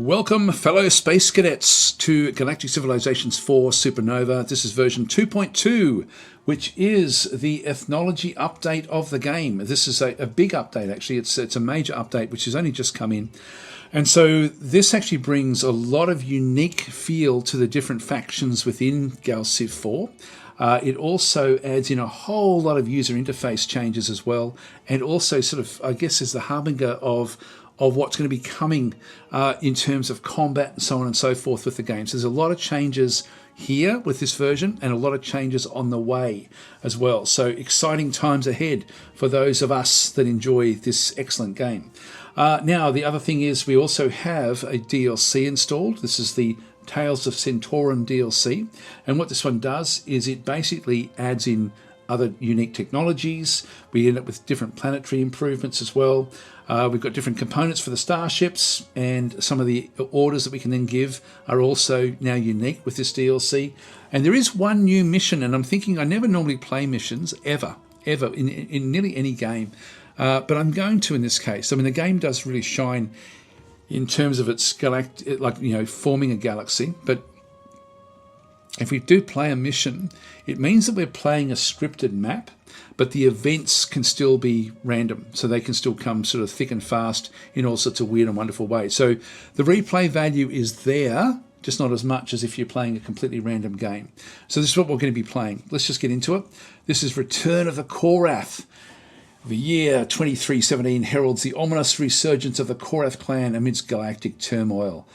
Welcome, fellow space cadets, to Galactic Civilizations 4 Supernova. This is version 2.2, which is the ethnology update of the game. This is a big update, actually. It's a major update, which has only just come in. And so this actually brings a lot of unique feel to the different factions within GalCiv 4. It also adds in a whole lot of user interface changes as well, and also sort of, I guess, is the harbinger of what's going to be coming in terms of combat and so on and so forth with the game. So there's a lot of changes here with this version and a lot of changes on the way as well. So exciting times ahead for those of us that enjoy this excellent game. Now, the other thing is we also have a DLC installed. This is the Tales of Centauran DLC. And what this one does is it basically adds in other unique technologies. We end up with different planetary improvements as well. We've got different components for the starships, and some of the orders that we can then give are also now unique with this DLC. And there is one new mission, and I'm thinking I never normally play missions ever in nearly any game, but I'm going to in this case. I mean, the game does really shine in terms of its galactic, like, you know, forming a galaxy. But if we do play a mission, it means that we're playing a scripted map, but the events can still be random. So they can still come sort of thick and fast in all sorts of weird and wonderful ways. So the replay value is there, just not as much as if you're playing a completely random game. So this is what we're going to be playing. Let's just get into it. This is Return of the Korath. The year 2317 heralds the ominous resurgence of the Korath clan amidst galactic turmoil.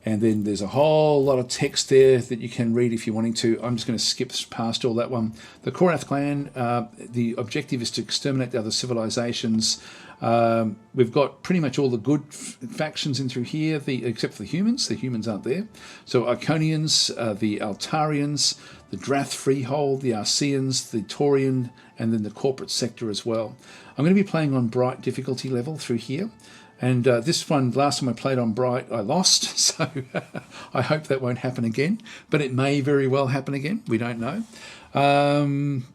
And then there's a whole lot of text there that you can read if you're wanting to. I'm just going to skip past all that one. The Korath clan, the objective is to exterminate the other civilizations. We've got pretty much all the good factions in through here, except for the humans. The humans aren't there. So Iconians, the Altarians, the Drath Freehold, the Arceans, the Taurian, and then the corporate sector as well. I'm going to be playing on bright difficulty level through here. And this one, last time I played on bright, I lost. So I hope that won't happen again. But it may very well happen again. We don't know.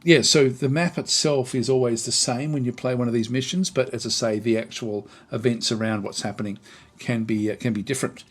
Yeah, so the map itself is always the same when you play one of these missions. But as I say, the actual events around what's happening can be different.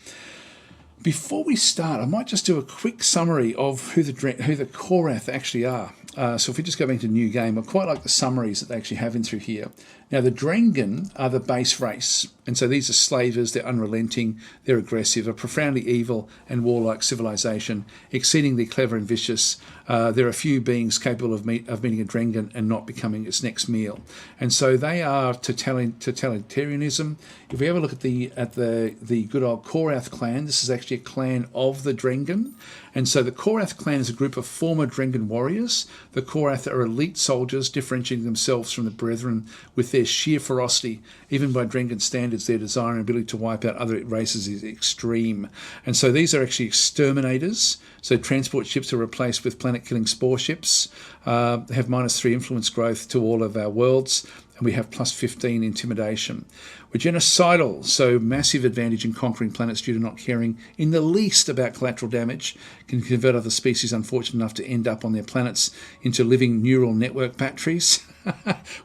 Before we start, I might just do a quick summary of who the Korath actually are. So if we just go back to new game, I quite like the summaries that they actually have in through here. Now, the Drengen are the base race, and so these are slavers. They're unrelenting, they're aggressive, a profoundly evil and warlike civilization, exceedingly clever and vicious. There are few beings capable of meeting a Drengen and not becoming its next meal. And so they are totalitarianism. If we ever look at the good old Korath clan, this is actually a clan of the Drengen. And so the Korath clan is a group of former Drengen warriors. The Korath are elite soldiers, differentiating themselves from the brethren with their sheer ferocity. Even by Drengen standards, their desire and ability to wipe out other races is extreme. And so these are actually exterminators. So transport ships are replaced with planet-killing spore ships. They have -3 influence growth to all of our worlds. And we have +15 intimidation. We're genocidal, so massive advantage in conquering planets due to not caring in the least about collateral damage. Can convert other species unfortunate enough to end up on their planets into living neural network batteries,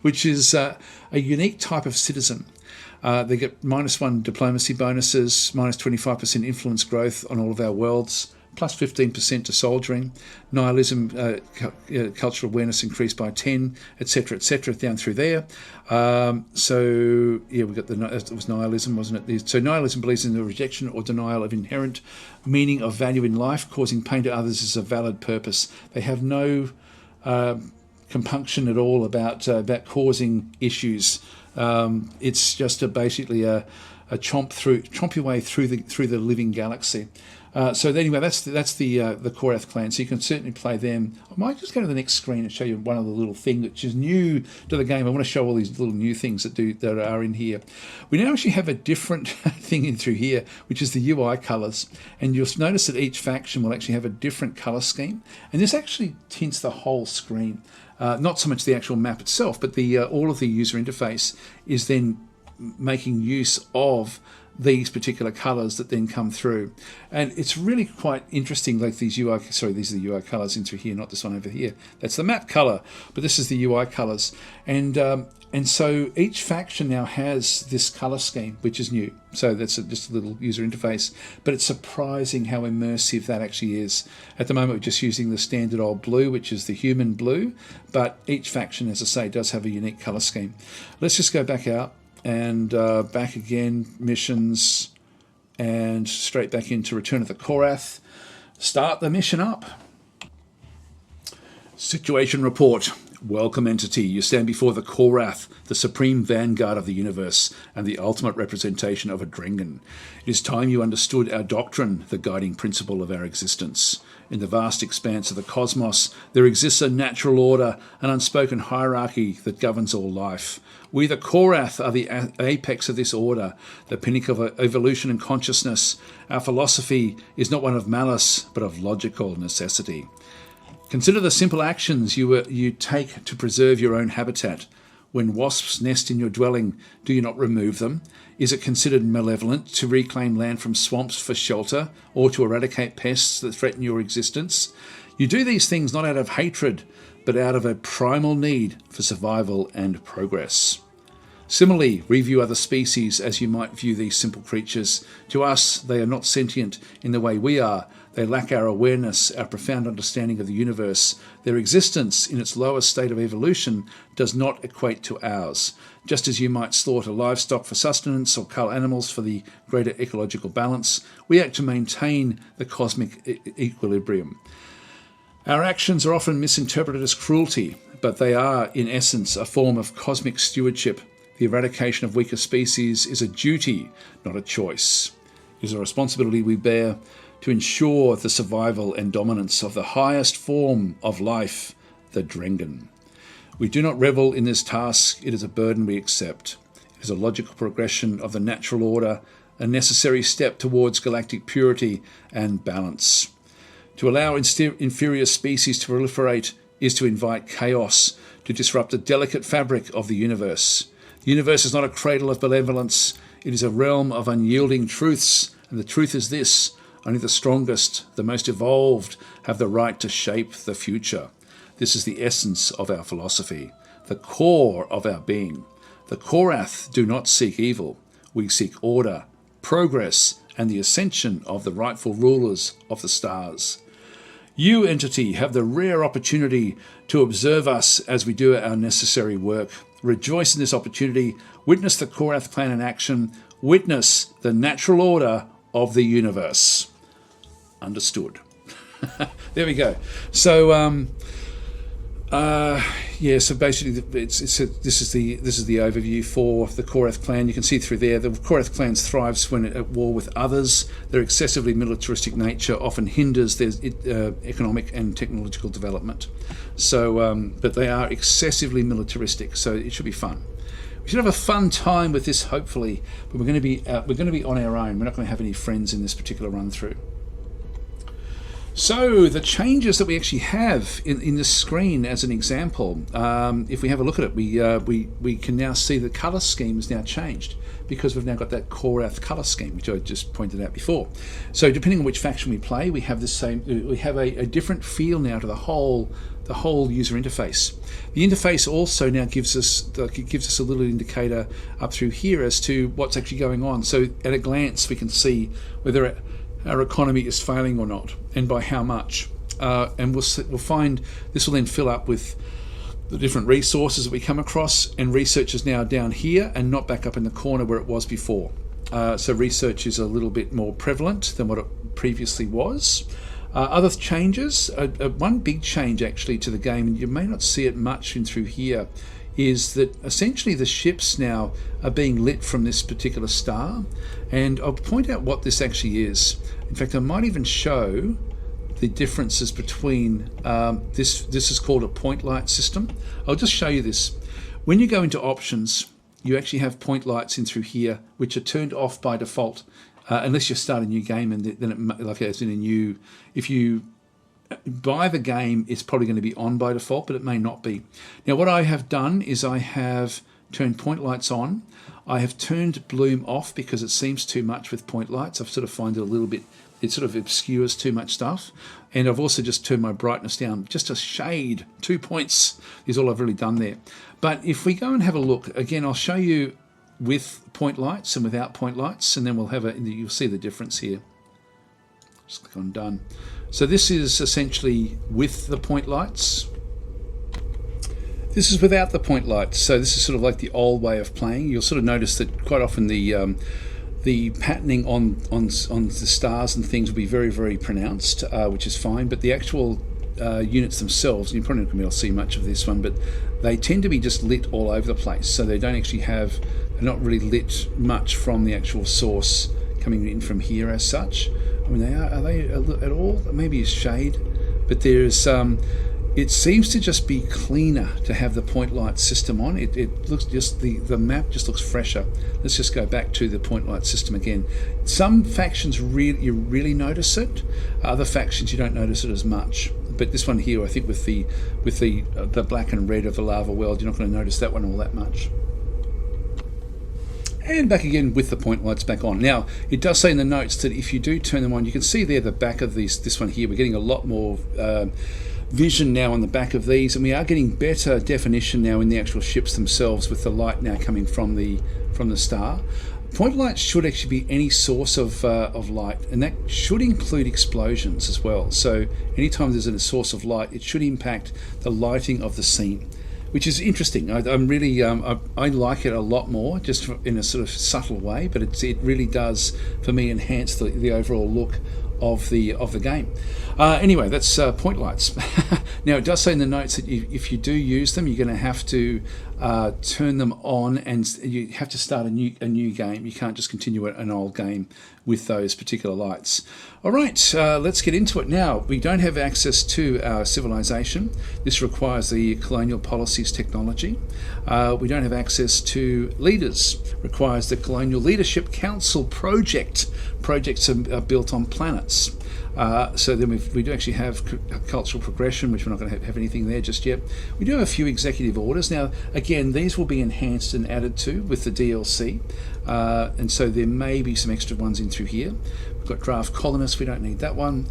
which is a unique type of citizen. They get -1 diplomacy bonuses, -25% influence growth on all of our worlds, +15% to soldiering, nihilism, cultural awareness increased by 10, etc., down through there. So, yeah, we got it was nihilism, wasn't it? So nihilism believes in the rejection or denial of inherent meaning of value in life. Causing pain to others is a valid purpose. They have no compunction at all about causing issues. It's just basically a chomp your way through the living galaxy. So anyway, that's the Korath clan. So you can certainly play them. I might just go to the next screen and show you one other little thing which is new to the game. I want to show all these little new things that are in here. We now actually have a different thing in through here, which is the UI colors. And you'll notice that each faction will actually have a different color scheme. And this actually tints the whole screen. Not so much the actual map itself, but all of the user interface is then making use of these particular colors that then come through. And it's really quite interesting, like these UI, sorry, these are the UI colors into here, not this one over here. That's the map color, but this is the UI colors. And And so each faction now has this color scheme, which is new. So that's just a little user interface, but it's surprising how immersive that actually is. At the moment, we're just using the standard old blue, which is the human blue, but each faction, as I say, does have a unique color scheme. Let's just go back out and back again, missions, and straight back into Return of the Korath. Start the mission up. Situation report. Welcome, entity. You stand before the Korath, the supreme vanguard of the universe and the ultimate representation of a Drengen. It is time you understood our doctrine, the guiding principle of our existence. In the vast expanse of the cosmos, there exists a natural order, an unspoken hierarchy that governs all life. We, the Korath, are the apex of this order, the pinnacle of evolution and consciousness. Our philosophy is not one of malice, but of logical necessity. Consider the simple actions you take to preserve your own habitat. When wasps nest in your dwelling, do you not remove them? Is it considered malevolent to reclaim land from swamps for shelter or to eradicate pests that threaten your existence? You do these things not out of hatred, but out of a primal need for survival and progress. Similarly, review other species as you might view these simple creatures. To us, they are not sentient in the way we are. They lack our awareness, our profound understanding of the universe. Their existence in its lowest state of evolution does not equate to ours. Just as you might slaughter livestock for sustenance or cull animals for the greater ecological balance, we act to maintain the cosmic equilibrium. Our actions are often misinterpreted as cruelty, but they are, in essence, a form of cosmic stewardship. The eradication of weaker species is a duty, not a choice. It is a responsibility we bear to ensure the survival and dominance of the highest form of life, the Drengen. We do not revel in this task. It is a burden we accept. It is a logical progression of the natural order, a necessary step towards galactic purity and balance. To allow inferior species to proliferate is to invite chaos, to disrupt the delicate fabric of the universe. The universe is not a cradle of benevolence. It is a realm of unyielding truths, and the truth is this: only the strongest, the most evolved, have the right to shape the future. This is the essence of our philosophy, the core of our being. The Korath do not seek evil. We seek order, progress, and the ascension of the rightful rulers of the stars. You, entity, have the rare opportunity to observe us as we do our necessary work. Rejoice in this opportunity. Witness the Korath clan in action. Witness the natural order of the universe. Understood. There we go. So, so basically, this is the overview for the Korath clan. You can see through there the Korath clan thrives when at war with others. Their excessively militaristic nature often hinders their economic and technological development. So, but they are excessively militaristic. So it should be fun. We should have a fun time with this, hopefully. But we're going to be on our own. We're not going to have any friends in this particular run through. So the changes that we actually have in this screen, as an example, if we have a look at it, we can now see the color scheme has now changed because we've now got that Korath color scheme, which I just pointed out before. So depending on which faction we play, we have a different feel now to the whole user interface. The interface also now gives us a little indicator up through here as to what's actually going on. So at a glance, we can see whether our economy is failing or not, and by how much. And we'll find this will then fill up with the different resources that we come across, and research is now down here and not back up in the corner where it was before. So research is a little bit more prevalent than what it previously was. Other changes, one big change actually to the game, and you may not see it much in through here, is that essentially the ships now are being lit from this particular star. And I'll point out what this actually is. In fact, I might even show the differences between this is called a point light system. I'll just show you this. When you go into options, you actually have point lights in through here, which are turned off by default, unless you start a new game, and then it, like as in a new, if you buy the game, it's probably going to be on by default, but it may not be. Now what I have done is I have turned point lights on. I have turned bloom off because it seems too much with point lights. I've sort of find it a little bit it sort of obscures too much stuff. And I've also just turned my brightness down just a shade. 2 points is all I've really done there. But if we go and have a look, again, I'll show you with point lights and without point lights, and then we'll have you'll see the difference here. Just click on done. So this is essentially with the point lights. This is without the point lights. So this is sort of like the old way of playing. You'll sort of notice that quite often the patterning on the stars and things will be very, very pronounced, which is fine. But the actual units themselves, and you're probably not going to be able to see much of this one, but they tend to be just lit all over the place. So they don't actually have, they're not really lit much from the actual source coming in from here as such. I mean, are they at all? Maybe a shade, but there's it seems to just be cleaner to have the point light system on. It looks just, the map just looks fresher. Let's just go back to the point light system again. Some factions you really notice it. Other factions you don't notice it as much. But this one here, I think with the black and red of the lava world, you're not going to notice that one all that much. And back again with the point lights back on. Now, it does say in the notes that if you do turn them on, you can see there the back of this one here. We're getting a lot more vision now on the back of these, and we are getting better definition now in the actual ships themselves with the light now coming from the star. Point lights should actually be any source of light, and that should include explosions as well. So anytime there's a source of light, it should impact the lighting of the scene, which is interesting. I'm really I like it a lot more, just in a sort of subtle way, but it really does for me enhance the overall look of the game. Anyway, that's point lights. Now it does say in the notes that if you do use them, you're going to have to turn them on, and you have to start a new game. You can't just continue an old game with those particular lights. All right, let's get into it now. We don't have access to our civilization. This requires the colonial policies technology. We don't have access to leaders. Requires the Colonial Leadership Council project. Projects are built on planets. So then we do actually have cultural progression, which we're not going to have anything there just yet. We do have a few executive orders. Now, again, these will be enhanced and added to with the DLC. And so there may be some extra ones in through here. We've got draft colonists, we don't need that one.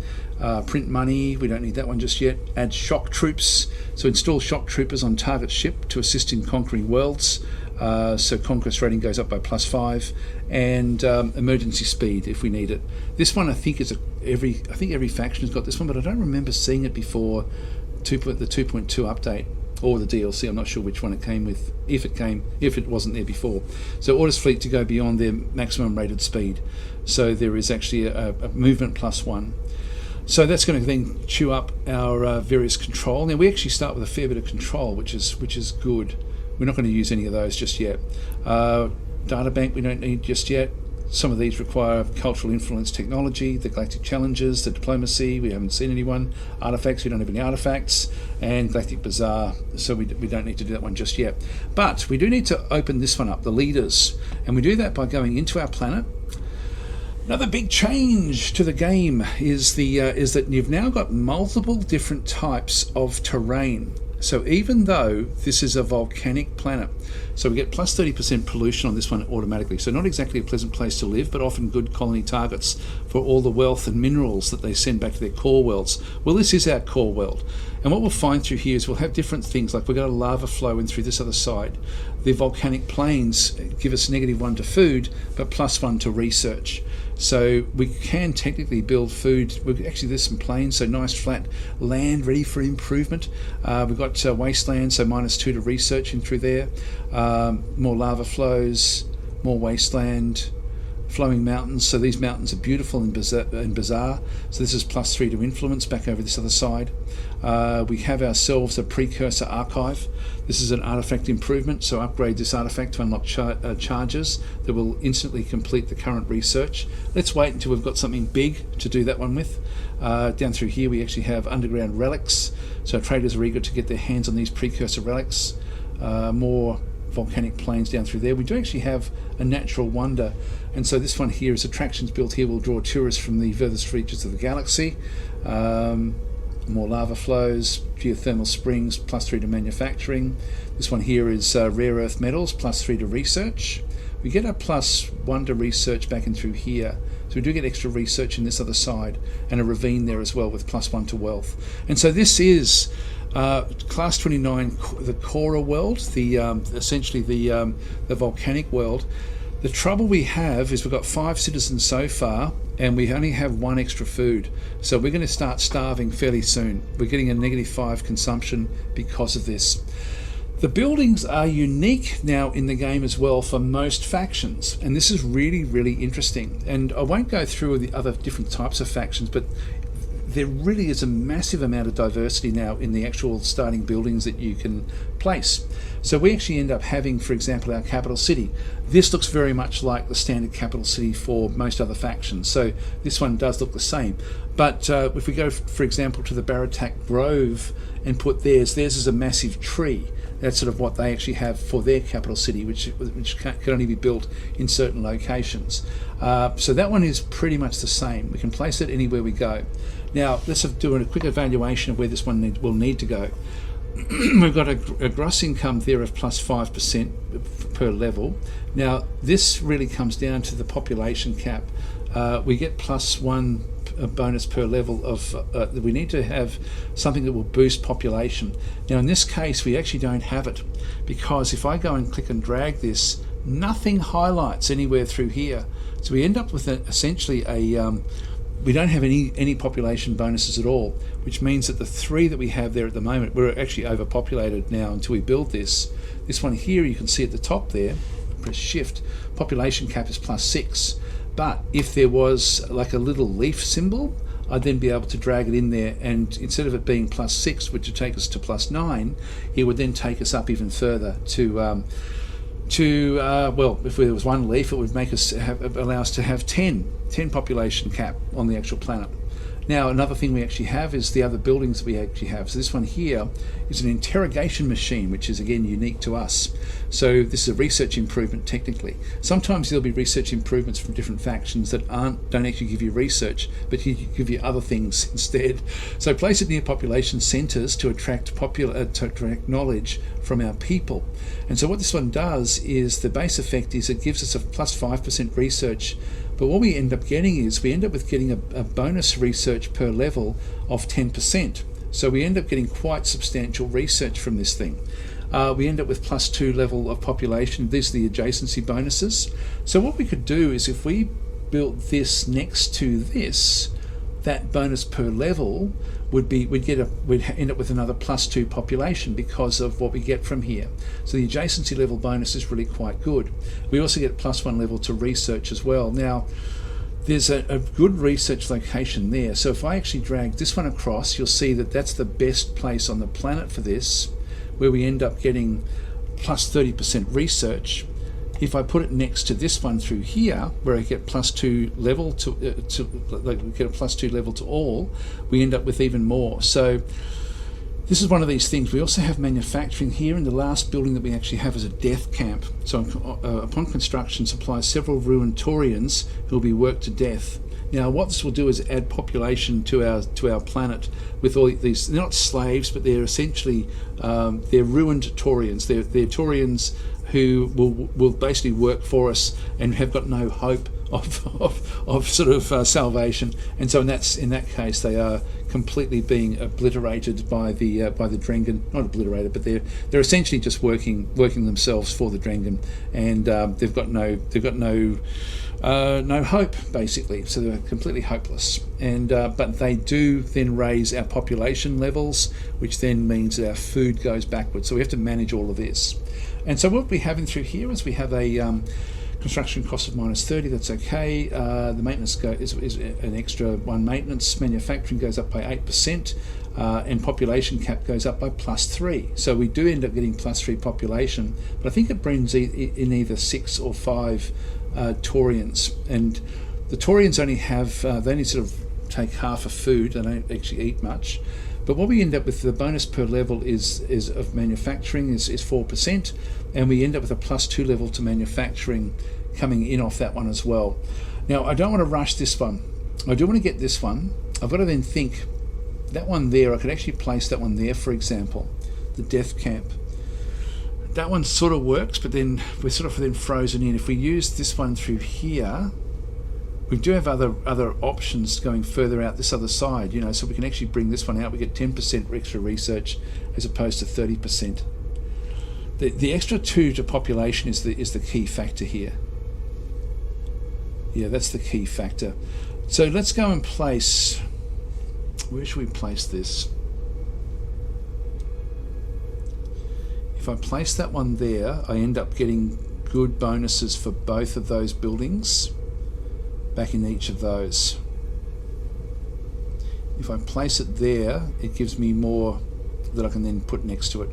Print money, we don't need that one just yet. Add shock troops. So install shock troopers on target ship to assist in conquering worlds. So conquest rating goes up by +5, and emergency speed if we need it. This one I think is every faction has got this one, but I don't remember seeing it before the 2.2 update or the DLC. I'm not sure which one it came with, if it wasn't there before. So orders fleet to go beyond their maximum rated speed. So there is actually a movement +1. So that's going to then chew up our various control. Now we actually start with a fair bit of control, which is good. We're not going to use any of those just yet. Data bank we don't need just yet. Some of these require cultural influence technology, the galactic challenges, the diplomacy, we haven't seen anyone. Artifacts, we don't have any artifacts. And galactic bazaar, so we don't need to do that one just yet. But we do need to open this one up, the leaders. And we do that by going into our planet. Another big change to the game is that you've now got multiple different types of terrain. So even though this is a volcanic planet, so we get +30% pollution on this one automatically. So not exactly a pleasant place to live, but often good colony targets for all the wealth and minerals that they send back to their core worlds. Well, this is our core world. And what we'll find through here is we'll have different things, like we've got a lava flow in through this other side. The volcanic plains give us -1 to food, but +1 to research. So we can technically build food. Actually, there's some plains, so nice flat land ready for improvement. We've got wasteland, so -2 to research in through there. More lava flows, more wasteland, flowing mountains. So these mountains are beautiful and bizarre. So this is +3 to influence back over this other side. We have ourselves a precursor archive. This is an artifact improvement, so upgrade this artifact to unlock charges that will instantly complete the current research. Let's wait until we've got something big to do that one with. Down through here we actually have underground relics, so traders are eager to get their hands on these precursor relics. More volcanic plains down through there. We do actually have a natural wonder, and so this one here is attractions built here will draw tourists from the furthest reaches of the galaxy. More lava flows, geothermal springs, +3 to manufacturing. This one here is rare earth metals, +3 to research. we get a +1 to research back and through here. So we do get extra research in this other side, and a ravine there as well with +1 to wealth. And so this is class 29, the Korath world, the essentially the volcanic world. The trouble we have is we've got 5 citizens so far, and we only have 1 extra food. So we're going to start starving fairly soon. We're getting a -5 consumption because of this. The buildings are unique now in the game as well for most factions, and this is really, really interesting. And I won't go through the other different types of factions, but there really is a massive amount of diversity now in the actual starting buildings that you can place. So we actually end up having, for example, our capital city. This looks very much like the standard capital city for most other factions. So this one does look the same. But if we go, for example, to the Baratak Grove and put theirs is a massive tree. That's sort of what they actually have for their capital city, which can only be built in certain locations. So that one is pretty much the same. We can place it anywhere we go. Now, let's do a quick evaluation of where this one will need to go. We've got a gross income there of +5% per level. Now, this really comes down to the population cap. We get +1 bonus per level of we need to have something that will boost population. Now in this case we actually don't have it, because if I go and click and drag this, nothing highlights anywhere through here. So we end up with essentially we don't have any population bonuses at all, which means that the 3 that we have there at the moment, we're actually overpopulated now until we build this. This one here, you can see at the top there, press shift, population cap is +6. But if there was like a little leaf symbol, I'd then be able to drag it in there, and instead of it being +6, which would take us to +9, it would then take us up even further to well, if there was 1 leaf, it would make us allow us to have 10 population cap on the actual planet. Now, another thing we actually have is the other buildings that we actually have. So this one here is an interrogation machine, which is again unique to us. So this is a research improvement technically. Sometimes there'll be research improvements from different factions that don't actually give you research, but give you other things instead. So place it near population centres to attract knowledge from our people. And so what this one does is the base effect is it gives us a +5% research. But what we end up getting is we end up with getting a bonus research per level of 10%. So we end up getting quite substantial research from this thing. We end up with +2 level of population. These are the adjacency bonuses. So what we could do is if we built this next to this, that bonus per level we'd end up with another +2 population because of what we get from here. So the adjacency level bonus is really quite good. We also get +1 level to research as well. Now there's a good research location there. So if I actually drag this one across, you'll see that that's the best place on the planet for this, where we end up getting +30% research. If I put it next to this one through here, where I get +2 level get a +2 level to all, we end up with even more. So this is one of these things. We also have manufacturing here, and the last building that we actually have is a death camp. So upon construction, supplies several ruined Taurians who will be worked to death. Now what this will do is add population to our planet with all these. They're not slaves, but they're essentially they're ruined Taurians. They're Taurians who will basically work for us and have got no hope of sort of salvation. And so in that case they are completely being obliterated by the Drengen. Not obliterated, but they're essentially just working themselves for the Drengen, and they've got no hope basically. So they're completely hopeless. And but they do then raise our population levels, which then means that our food goes backwards. So we have to manage all of this. And so what we have in through here is we have a construction cost of -30. That's okay. The maintenance is an extra 1 maintenance. Manufacturing goes up by 8%, and population cap goes up by +3. So we do end up getting +3 population, but I think it brings in either 6 or 5 Taurians. And the Taurians only have they only sort of take half of food. They don't actually eat much. But what we end up with, the bonus per level is of manufacturing is 4%, and we end up with a +2 level to manufacturing coming in off that one as well. Now I don't want to rush this one. I do want to get this one. I've got to then think that one there. I could actually place that one there, for example, the death camp. that one sort of works, but then we're sort of then frozen in. If we use this one through here, we do have other options going further out this other side, you know, so we can actually bring this one out. We get 10% extra research as opposed to 30%. The extra 2 to population is the key factor here. Yeah, that's the key factor. So let's go and place, where should we place this? If I place that one there, I end up getting good bonuses for both of those buildings back in each of those. If I place it there, it gives me more that I can then put next to it.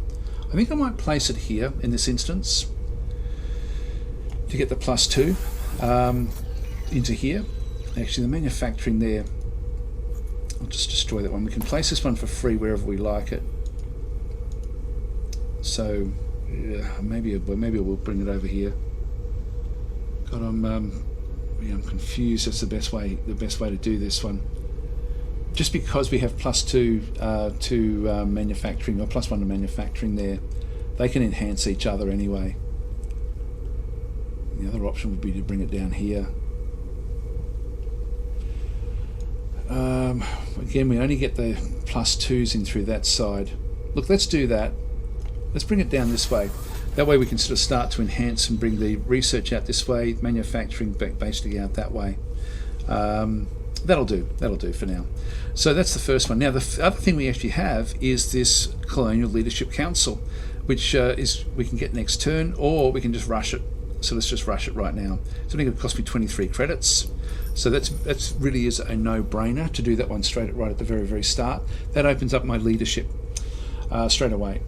I think I might place it here in this instance to get the +2 into here. Actually, the manufacturing there, I'll just destroy that one. We can place this one for free wherever we like it. So yeah, maybe we'll bring it over here. God, I'm confused. That's the best way to do this one. Just because we have +2 to manufacturing, or +1 to manufacturing there, they can enhance each other anyway. The other option would be to bring it down here. Again, we only get the +2s in through that side. Look, let's do that. Let's bring it down this way. That way we can sort of start to enhance and bring the research out this way, manufacturing basically out that way. That'll do for now. So that's the first one. Now the other thing we actually have is this Colonial Leadership Council, which is we can get next turn, or we can just rush it. So let's just rush it right now. It's only going to cost me 23 credits. So that's really is a no-brainer to do that one right at the very start. That opens up my leadership straight away.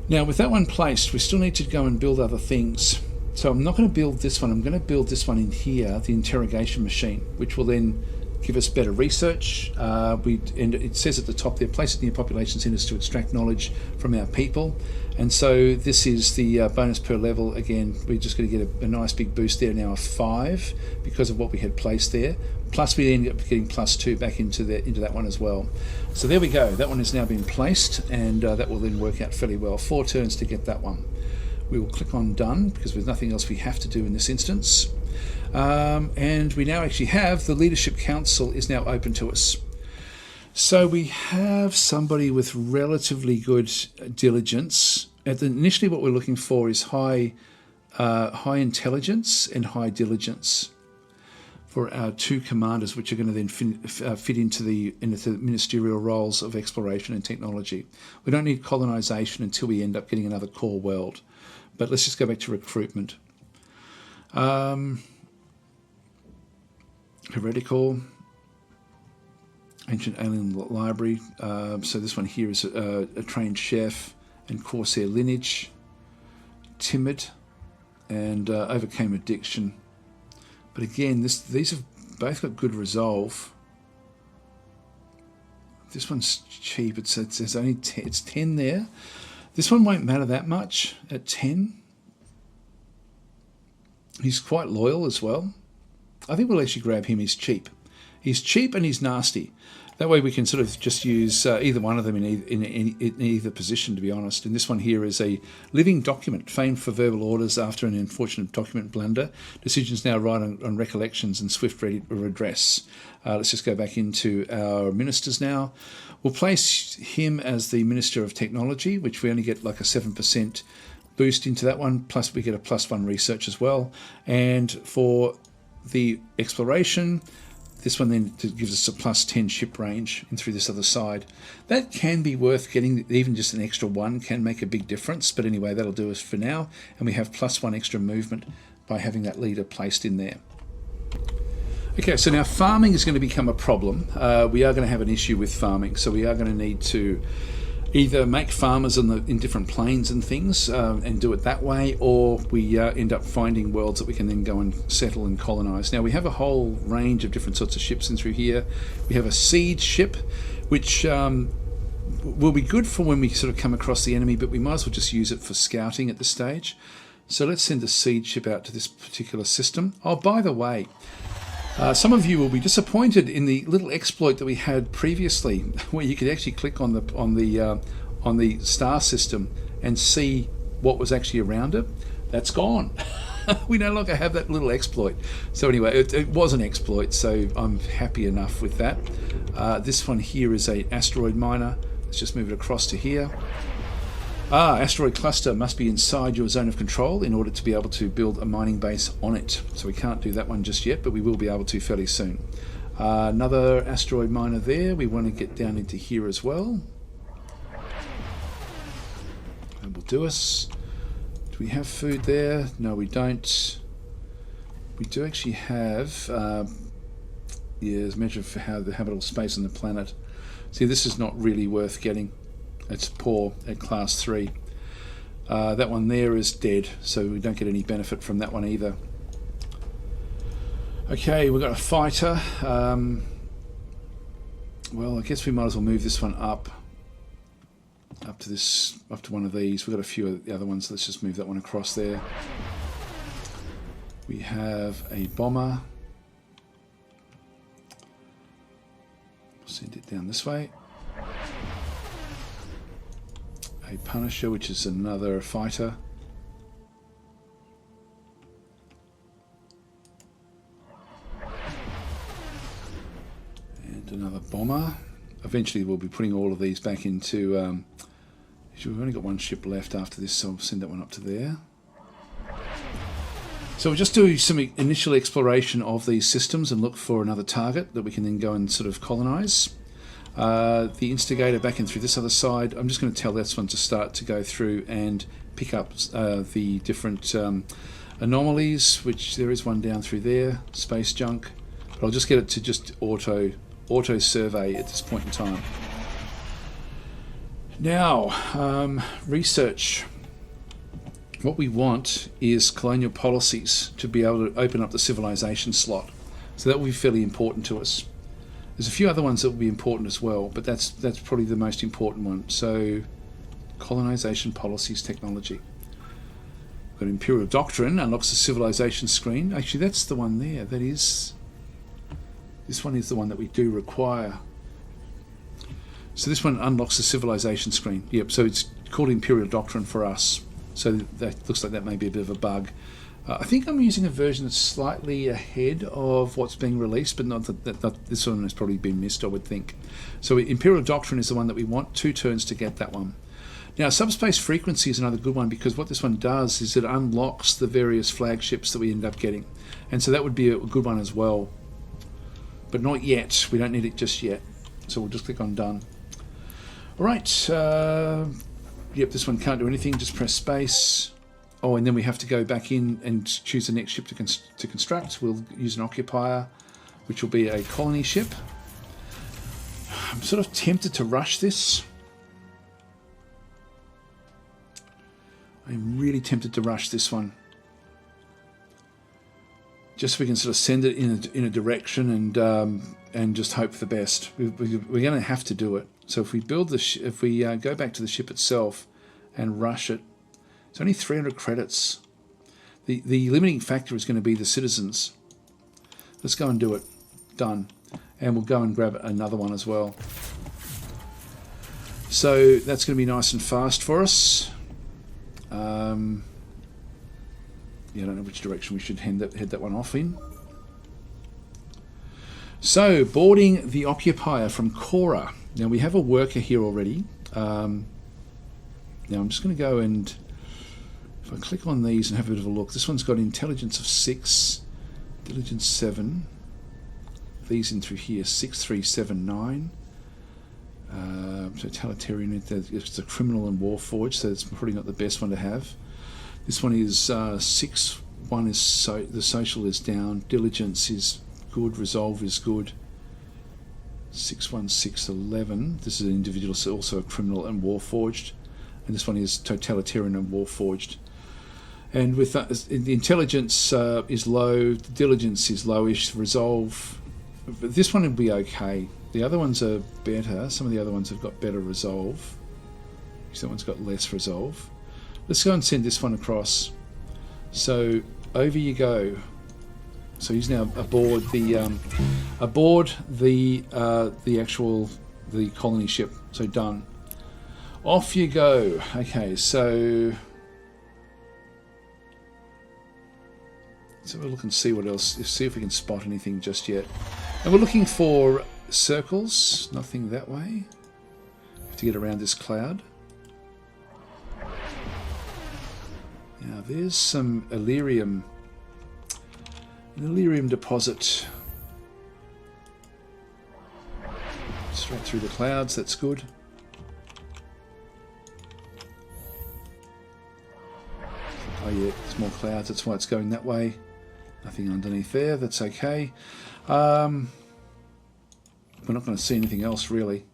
Now with that one placed, we still need to go and build other things. So I'm not going to build this one. I'm going to build this one in here, the interrogation machine, which will then give us better research. And it says at the top there, place it near population centres to extract knowledge from our people. And so this is the bonus per level. Again, we're just going to get a nice big boost there now of 5 because of what we had placed there. Plus we end up getting +2 back into that one as well. So there we go. That one has now been placed, and that will then work out fairly well. 4 turns to get that one. We will click on done because there's nothing else we have to do in this instance. And we now actually have the Leadership Council is now open to us. So we have somebody with relatively good diligence. Initially what we're looking for is high intelligence and high diligence for our 2 commanders, which are going to then fit into the ministerial roles of exploration and technology. We don't need colonization until we end up getting another core world. But let's just go back to recruitment. Heretical, Ancient Alien Library. So this one here is a trained chef and Corsair lineage. Timid and overcame addiction. But again, these have both got good resolve. This one's cheap. It's only 10, it's 10 there. This one won't matter that much at 10. He's quite loyal as well. I think we'll actually grab him. He's cheap. He's cheap and he's nasty. That way we can sort of just use either one of them in either position, to be honest. And this one here is a living document, famed for verbal orders after an unfortunate document blunder. Decisions now right on recollections and swift redress. Let's just go back into our ministers now. We'll place him as the Minister of Technology, which we only get like a 7% boost into that one, plus we get a +1 research as well. And for the exploration, this one then gives us a +10 ship range in through this other side. That can be worth getting. Even just an extra 1 can make a big difference. But anyway, that'll do us for now. And we have +1 extra movement by having that leader placed in there. Okay, so now farming is going to become a problem. We are going to have an issue with farming. So we are going to need to either make farmers in different planes and things and do it that way, or we end up finding worlds that we can then go and settle and colonize. Now we have a whole range of different sorts of ships in through here. We have a siege ship, which will be good for when we sort of come across the enemy, but we might as well just use it for scouting at this stage. So let's send a siege ship out to this particular system. Oh, by the way, some of you will be disappointed in the little exploit that we had previously, where you could actually click on the star system and see what was actually around it, that's gone. We no longer have that little exploit. So anyway, it was an exploit, so I'm happy enough with that. This one here is a asteroid miner. Let's just move it across to here. Asteroid cluster must be inside your zone of control in order to be able to build a mining base on it. So we can't do that one just yet, but we will be able to fairly soon. Another asteroid miner there. We want to get down into here as well. That will do us. Do we have food there? No, we don't. We do actually have, as a measure for how the habitable space on the planet. See, this is not really worth getting. It's poor at class 3. That one there is dead, so we don't get any benefit from that one either. Okay, we've got a fighter. Well, I guess we might as well move this one up to one of these. We've got a few of the other ones. Let's just move that one across there. We have a bomber. Send it down this way. A Punisher, which is another fighter. And another bomber. Eventually we'll be putting all of these back into... we've only got one ship left after this, so I'll send that one up to there. So we'll just do some initial exploration of these systems and look for another target that we can then go and sort of colonize. The instigator back in through this other side. I'm just going to tell this one to start to go through and pick up the different anomalies, which there is one down through there, space junk. But I'll just get it to just auto survey at this point in time. Now, research. What we want is colonial policies to be able to open up the civilization slot. So that will be fairly important to us. There's a few other ones that will be important as well, but that's probably the most important one. So, colonization policies technology. We've got Imperial Doctrine, unlocks the civilization screen. Actually, that's the one there. This one is the one that we do require. So this one unlocks the civilization screen. Yep, so it's called Imperial Doctrine for us. So that looks like that may be a bit of a bug. I think I'm using a version that's slightly ahead of what's being released, but not that this one has probably been missed, I would think. So Imperial Doctrine is the one that we want. 2 turns to get that one. Now, subspace frequency is another good one, because what this one does is it unlocks the various flagships that we end up getting. And so that would be a good one as well. But not yet. We don't need it just yet. So we'll just click on Done. All right. Yep, this one can't do anything. Just press space. Oh, and then we have to go back in and choose the next ship to construct. We'll use an occupier, which will be a colony ship. I'm sort of tempted to rush this. I'm really tempted to rush this one. Just so we can sort of send it in a direction and just hope for the best. We're going to have to do it. So if we build if we go back to the ship itself and rush it, it's only 300 credits. The limiting factor is going to be the citizens. Let's go and do it. Done. And we'll go and grab another one as well. So that's going to be nice and fast for us. Yeah, I don't know which direction we should head that one off in. So, boarding the occupier from Korath. Now we have a worker here already. Now I'm just going to go and, if I click on these and have a bit of a look, this one's got intelligence of 6, diligence 7. These in through here, 6, 3, 7, 9. Totalitarian, it's a criminal and warforged, so it's probably not the best one to have. This one is 6. 1 is the social is down. Diligence is good. Resolve is good. 6, 1, 6, 11. This is an individual, so also a criminal and warforged. And this one is totalitarian and warforged. And with that, the intelligence is low. The diligence is lowish. Resolve. This one would be okay. The other ones are better. Some of the other ones have got better resolve. That one's got less resolve. Let's go and send this one across. So over you go. So he's now aboard the colony ship. So done. Off you go. Okay, so So we'll look and see what else, see if we can spot anything just yet. And we're looking for circles, nothing that way. Have to get around this cloud. Now there's some Illyrium, an Illyrium deposit. Straight through the clouds, that's good. Oh yeah, it's more clouds, that's why it's going that way. Nothing underneath there, that's okay. We're not going to see anything else really.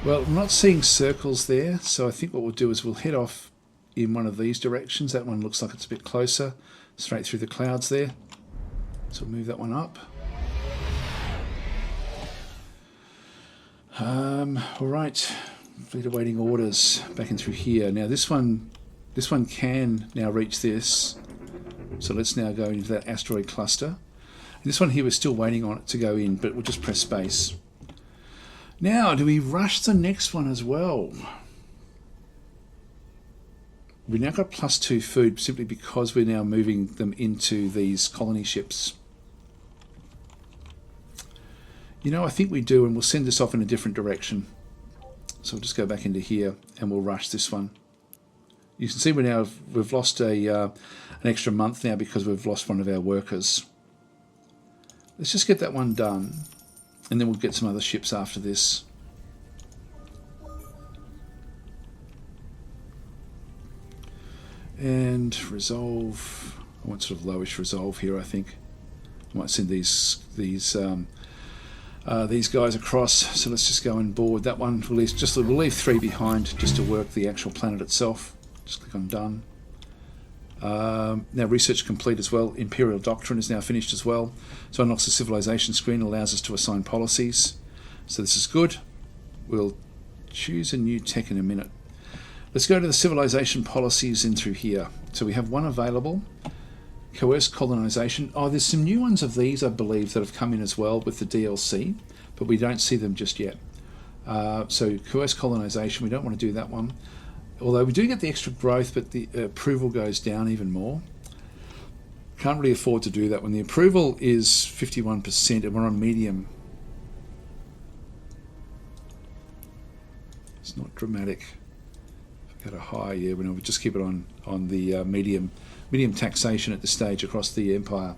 Well, I'm not seeing circles there, so I think what we'll do is we'll head off in one of these directions. That one looks like it's a bit closer, straight through the clouds there. So we'll move that one up. Alright, fleet awaiting orders, back in through here. Now this one can now reach this. So let's now go into that asteroid cluster. This one here, we're still waiting on it to go in, but we'll just press space. Now, do we rush the next one as well? We've now got +2 food simply because we're now moving them into these colony ships. You know, I think we do, and we'll send this off in a different direction. So we'll just go back into here and we'll rush this one. You can see we've lost an extra month now because we've lost one of our workers. Let's just get that one done, and then we'll get some other ships after this. And resolve. I want sort of lowish resolve here, I think. I might send these guys across. So let's just go and board that one. We'll leave 3 behind just to work the actual planet itself. Just click on done. Now research complete as well. Imperial Doctrine is now finished as well. So unlocks the civilization screen, allows us to assign policies. So this is good. We'll choose a new tech in a minute. Let's go to the civilization policies in through here. So we have one available. Coerced colonization. Oh, there's some new ones of these, I believe, that have come in as well with the DLC, but we don't see them just yet. So coerced colonization, we don't want to do that one. Although we do get the extra growth, but the approval goes down even more. Can't really afford to do that when the approval is 51% and we're on medium. It's not dramatic. If we go to high, yeah, we just keep it on the medium taxation at this stage across the empire.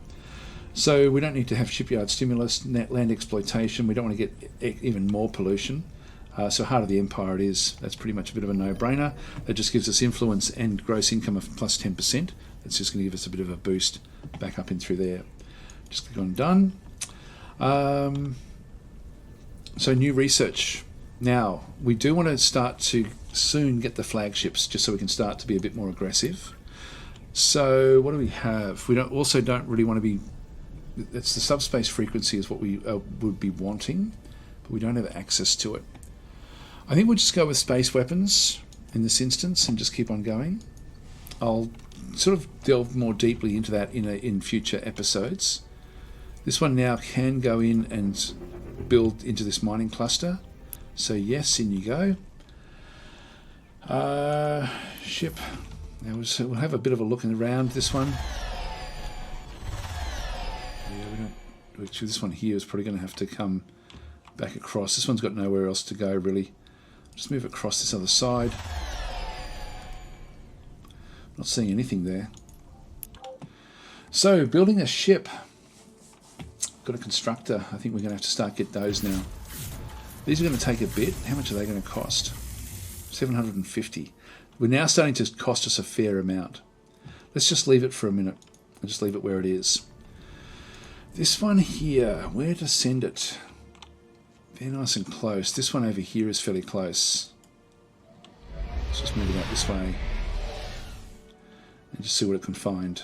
So we don't need to have shipyard stimulus, net land exploitation. We don't want to get even more pollution. So heart of the empire it is. That's pretty much a bit of a no-brainer. That just gives us influence and gross income of plus 10%. That's just going to give us a bit of a boost back up in through there. Just click on done. So new research. Now, we do want to start to soon get the flagships just so we can start to be a bit more aggressive. So what do we have? We also don't really want to be... It's the subspace frequency is what we would be wanting, but we don't have access to it. I think we'll just go with space weapons in this instance and just keep on going. I'll sort of delve more deeply into that in future episodes. This one now can go in and build into this mining cluster. So yes, in you go. Ship. Now we'll have a bit of a look around this one. Yeah, this one here is probably going to have to come back across. This one's got nowhere else to go really. Just move across this other side. Not seeing anything there. So, building a ship. Got a constructor. I think we're going to have to start get those now. These are going to take a bit. How much are they going to cost? 750. We're now starting to cost us a fair amount. Let's just leave it for a minute. I'll just leave it where it is. This one here, where to send it? They're nice and close. This one over here is fairly close. Let's just move it out this way and just see what it can find.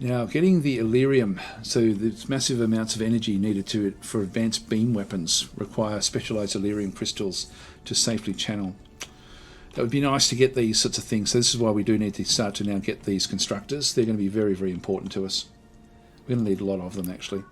Now, getting the Illyrium, so there's massive amounts of energy needed for advanced beam weapons require specialized Illyrium crystals to safely channel. That would be nice to get these sorts of things. So this is why we do need to start to now get these constructors. They're going to be very, very important to us. We're going to need a lot of them, actually.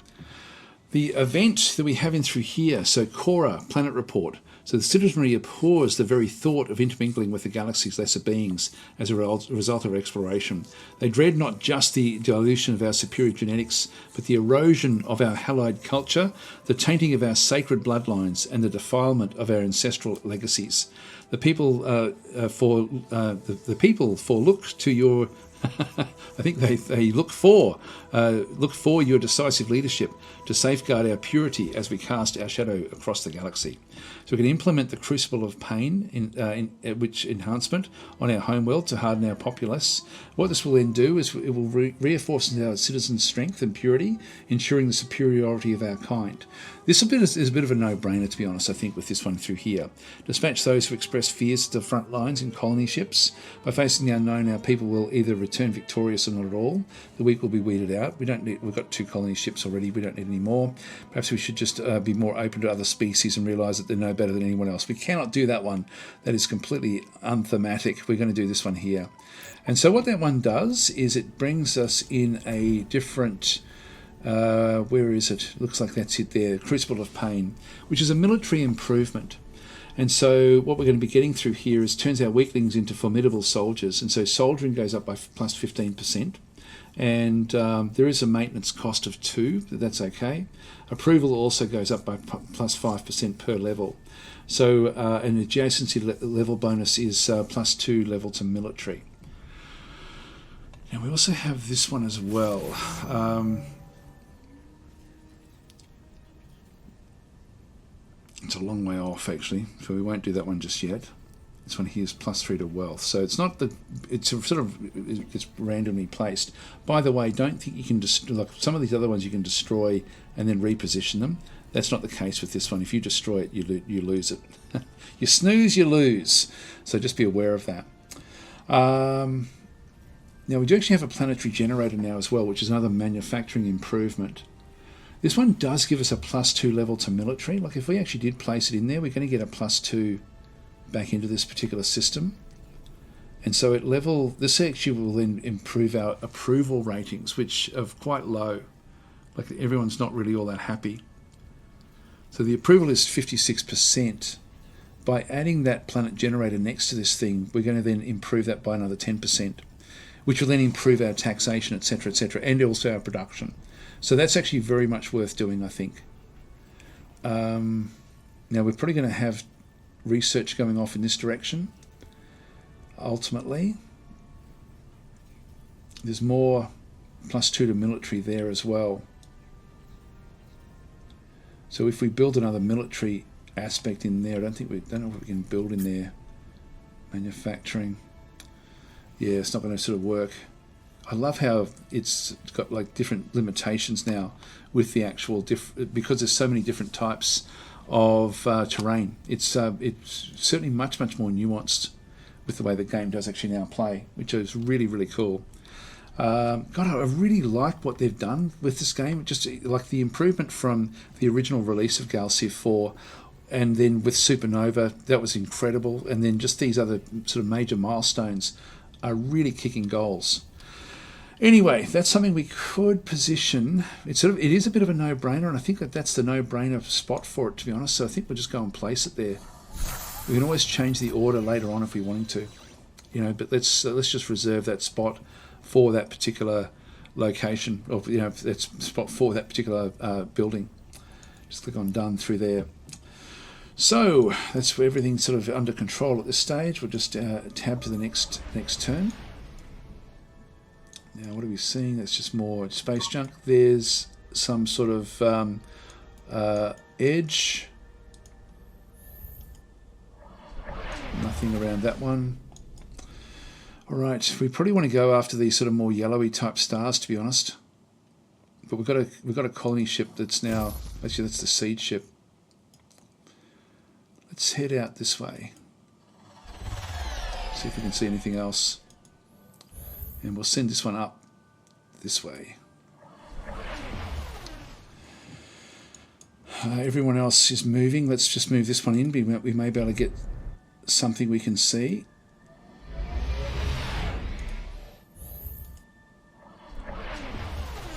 The event that we have in through here, so Korath, Planet Report. So the citizenry abhors the very thought of intermingling with the galaxy's lesser beings as a result of exploration. They dread not just the dilution of our superior genetics, but the erosion of our hallowed culture, the tainting of our sacred bloodlines, and the defilement of our ancestral legacies. The people look to your I think they look for your decisive leadership to safeguard our purity as we cast our shadow across the galaxy. So we can implement the crucible of pain which enhancement on our homeworld to harden our populace. What this will then do is it will reinforce our citizens' strength and purity, ensuring the superiority of our kind. This is a bit of a no-brainer, to be honest, I think, with this one through here. Dispatch those who express fears to the front lines in colony ships. By facing the unknown, our people will either return victorious or not at all. The weak will be weeded out. We've got 2 colony ships already. We don't need any more. Perhaps we should just be more open to other species and realise that they're no better than anyone else. We cannot do that one. That is completely unthematic. We're going to do this one here. And so what that one does is it brings us in a different... where is it? Looks like that's it there. Crucible of Pain, which is a military improvement. And so what we're going to be getting through here is turns our weaklings into formidable soldiers. And so soldiering goes up by plus 15%. And there is a maintenance cost of 2, but that's okay. Approval also goes up by plus 5% per level. So an adjacency level bonus is plus 2 level to military. Now we also have this one as well. It's a long way off, actually, so we won't do that one just yet. This one here is plus 3 to wealth, so it's not the. It's randomly placed. By the way, don't think you can like some of these other ones you can destroy and then reposition them. That's not the case with this one. If you destroy it, you lose it. You snooze, you lose. So just be aware of that. Now we do actually have a planetary generator now as well, which is another manufacturing improvement. This one does give us a plus 2 level to military. Like if we actually did place it in there, we're going to get a plus 2 back into this particular system. And so this actually will then improve our approval ratings, which are quite low. Like everyone's not really all that happy. So the approval is 56%. By adding that planet generator next to this thing, we're going to then improve that by another 10%, which will then improve our taxation, etc., and also our production. So that's actually very much worth doing, I think. Now we're probably going to have research going off in this direction. Ultimately, there's more plus 2 to military there as well. So if we build another military aspect in there, I don't know what we can build in there. Manufacturing. Yeah, it's not going to sort of work. I love how it's got like different limitations now with the actual because there's so many different types of terrain. It's certainly much more nuanced with the way the game does actually now play, which is really, really cool. God, I really like what they've done with this game. Just like the improvement from the original release of Gal Civ 4, and then with Supernova, that was incredible. And then just these other sort of major milestones are really kicking goals. Anyway, that's something we could position. It is a bit of a no-brainer, and I think that's the no-brainer spot for it, to be honest. So I think we'll just go and place it there. We can always change the order later on if we wanted to, But let's just reserve that spot for that particular location, or that spot for that particular building. Just click on done through there. So that's where everything's sort of under control at this stage. We'll just tab to the next turn. Now, what are we seeing? That's just more space junk. There's some sort of edge. Nothing around that one. All right, we probably want to go after these sort of more yellowy type stars, to be honest. But we've got a colony ship that's now actually that's the seed ship. Let's head out this way. See if we can see anything else. And we'll send this one up this way. Everyone else is moving. Let's just move this one in. We may be able to get something we can see.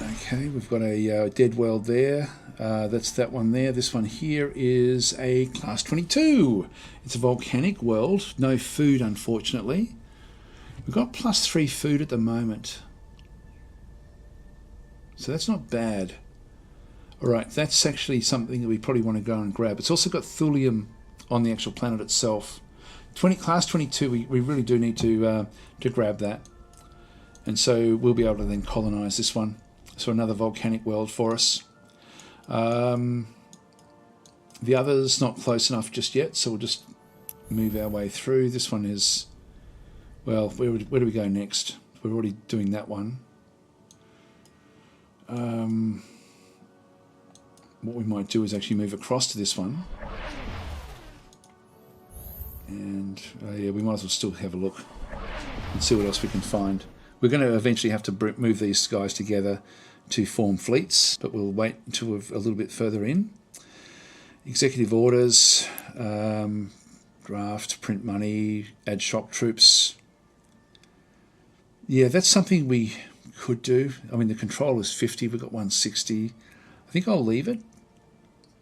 Okay, we've got a dead world there. That's that one there. This one here is a class 22. It's a volcanic world. No food, unfortunately. We've got +3 food at the moment. So that's not bad. Alright, that's actually something that we probably want to go and grab. It's also got thulium on the actual planet itself. Class 22, we really do need to grab that. And so we'll be able to then colonize this one. So another volcanic world for us. The other's not close enough just yet, so we'll just move our way through. This one is, well, where do we go next? We're already doing that one. What we might do is actually move across to this one. And yeah, we might as well still have a look and see what else we can find. We're going to eventually have to move these guys together to form fleets, but we'll wait until we're a little bit further in. Executive orders, draft, print money, add shock troops. Yeah, that's something we could do. I mean, the control is 50, we've got 160. I think I'll leave it.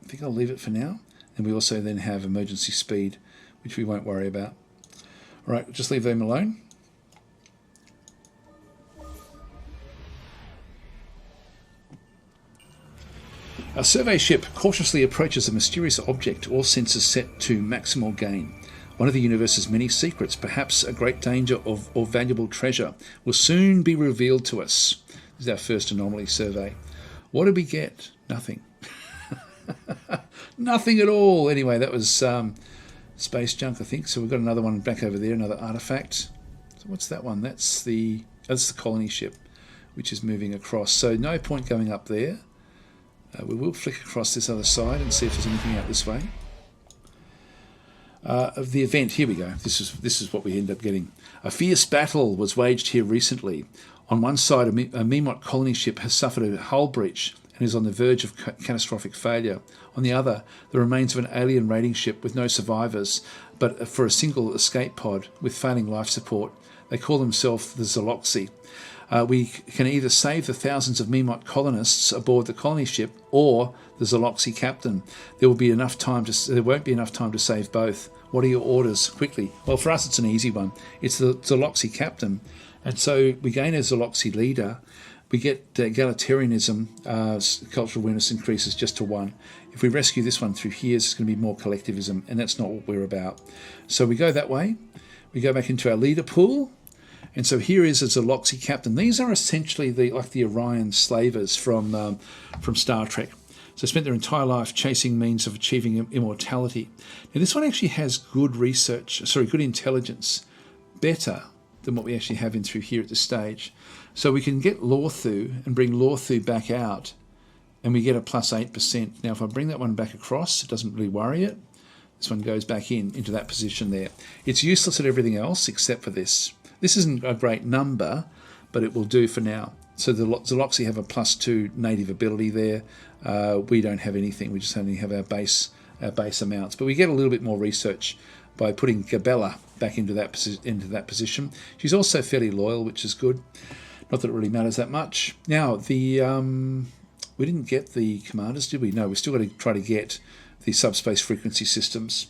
I think I'll leave it for now. And we also then have emergency speed, which we won't worry about. All right, just leave them alone. Our survey ship cautiously approaches a mysterious object, all sensors set to maximal gain. One of the universe's many secrets, perhaps a great danger or valuable treasure, will soon be revealed to us. This is our first anomaly survey. What did we get? Nothing. Nothing at all. Anyway, that was space junk, I think. So we've got another one back over there, another artifact. So what's that one? That's the colony ship, which is moving across. So no point going up there. We will flick across this other side and see if there's anything out this way. Of the event, here we go. This is what we end up getting. A fierce battle was waged here recently. On one side, a Memot colony ship has suffered a hull breach and is on the verge of catastrophic failure. On the other, the remains of an alien raiding ship with no survivors, but for a single escape pod with failing life support. They call themselves the Zoloxy. We can either save the thousands of Memot colonists aboard the colony ship or the Zoloxy captain. There won't be enough time to save both. What are your orders? Quickly. Well, for us, it's an easy one. It's the Zoloxy captain. And so we gain a Zoloxy leader. We get egalitarianism, cultural awareness increases just to 1. If we rescue this one through here, it's going to be more collectivism, and that's not what we're about. So we go that way. We go back into our leader pool. And so here is a Zoloxy captain. These are essentially like the Orion slavers from Star Trek. So spent their entire life chasing means of achieving immortality. Now this one actually has good intelligence, better than what we actually have in through here at this stage. So we can get Lorthu and bring Lorthu back out, and we get a +8%. Now if I bring that one back across, it doesn't really worry it. This one goes back into that position there. It's useless at everything else except for this. This isn't a great number, but it will do for now. So the Zoloxy have a +2 native ability there. We don't have anything. We just only have our base amounts. But we get a little bit more research by putting Gabella back into that position. She's also fairly loyal, which is good. Not that it really matters that much. Now, we didn't get the commanders, did we? No, we still got to try to get the subspace frequency systems.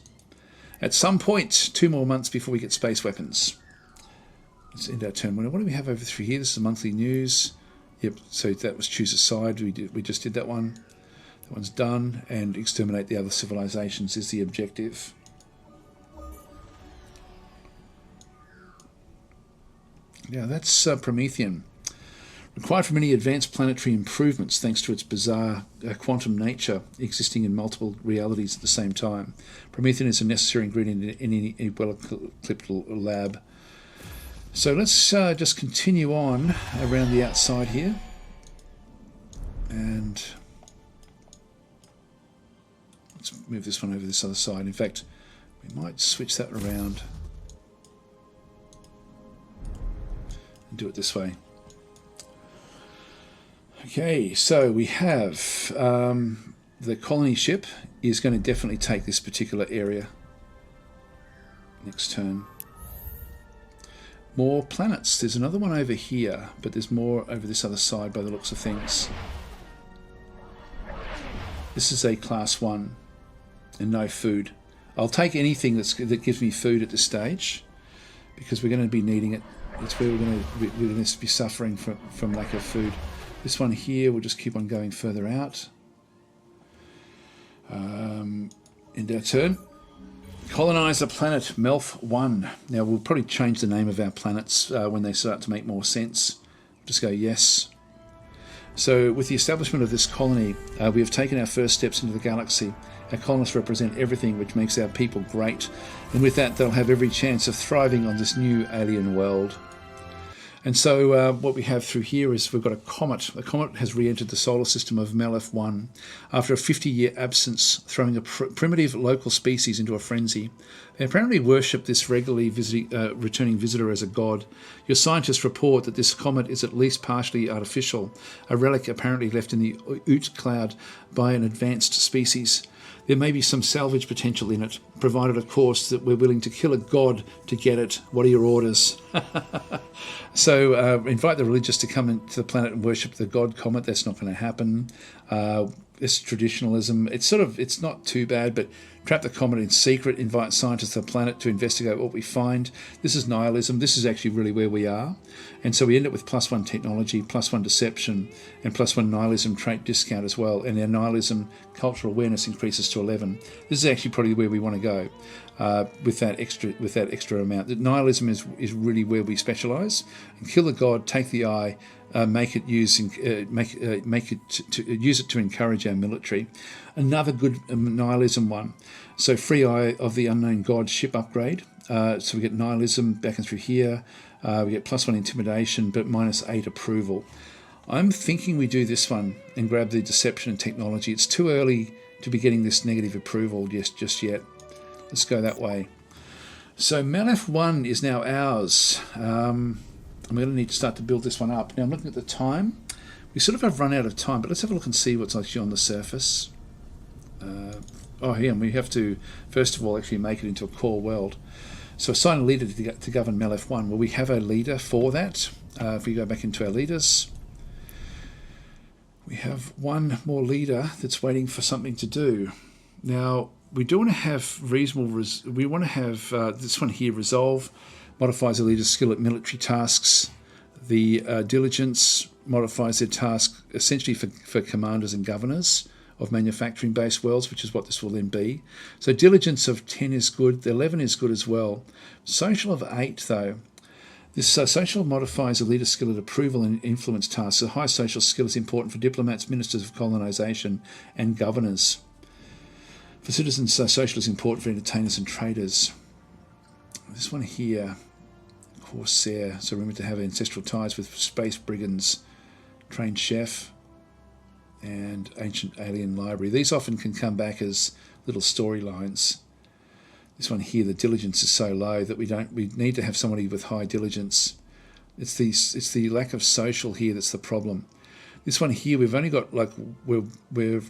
At some point, 2 more months before we get space weapons. Let's end our turn. What do we have over through here? This is monthly news. Yep, so that was choose a side. We just did that one. That one's done. And exterminate the other civilizations is the objective. Yeah, that's Promethean. Required for many advanced planetary improvements thanks to its bizarre quantum nature existing in multiple realities at the same time. Promethean is a necessary ingredient in any well-equipped lab. So let's just continue on around the outside here. And let's move this one over this other side. In fact, we might switch that around and do it this way. Okay, so we have the colony ship is going to definitely take this particular area next turn. More planets. There's another one over here, but there's more over this other side by the looks of things. This is a class 1 and no food. I'll take anything that gives me food at this stage, because we're going to be needing it. It's where we're going to be suffering from lack of food. This one here, we'll just keep on going further out. End our turn. Colonize a planet, Melf 1. Now we'll probably change the name of our planets when they start to make more sense. Just go yes. So with the establishment of this colony, we have taken our first steps into the galaxy. Our colonists represent everything which makes our people great, and with that they'll have every chance of thriving on this new alien world. And so what we have through here is we've got a comet. A comet has re-entered the solar system of Melf 1 after a 50-year absence, throwing a primitive local species into a frenzy. They apparently worship this regularly returning visitor as a god. Your scientists report that this comet is at least partially artificial, a relic apparently left in the Oort cloud by an advanced species. There may be some salvage potential in it, provided, of course, that we're willing to kill a god to get it. What are your orders? So invite the religious to come into the planet and worship the god comet. That's not going to happen. It's traditionalism. It's not too bad, but trap the comet in secret, invite scientists to the planet to investigate what we find. This is nihilism. This is actually really where we are. And so we end up with +1 technology, +1 deception, and +1 nihilism trait discount as well. And our nihilism cultural awareness increases to 11. This is actually probably where we want to go with that extra amount. The nihilism is really where we specialise. And kill the god, take the eye, use it to encourage our military. Another good nihilism one. So free eye of the unknown god ship upgrade. So we get nihilism back and through here. We get +1 intimidation, but -8 approval. I'm thinking we do this one and grab the deception and technology. It's too early to be getting this negative approval just yet. Let's go that way. So Melf 1 is now ours. I'm going to need to start to build this one up. Now I'm looking at the time. We sort of have run out of time, but let's have a look and see what's actually on the surface. And we have to, first of all, actually make it into a core world. So assign a leader to govern Melf 1. Well, we have a leader for that. If we go back into our leaders, we have one more leader that's waiting for something to do. Now, we do want to have reasonable... we want to have this one here, resolve, modifies the leader's skill at military tasks. The diligence modifies their task essentially for commanders and governors of manufacturing-based worlds, which is what this will then be. So diligence of 10 is good. The 11 is good as well. Social of 8, though. This social modifies a leader's skill at approval and influence tasks. A high social skill is important for diplomats, ministers of colonisation, and governors. For citizens, social is important for entertainers and traders. This one here, Corsair. So remember to have ancestral ties with space brigands, trained chef, and ancient alien library. These often can come back as little storylines. This one here, the diligence is so low that we need to have somebody with high diligence. It's the lack of social here that's the problem. This one here, we've only got we're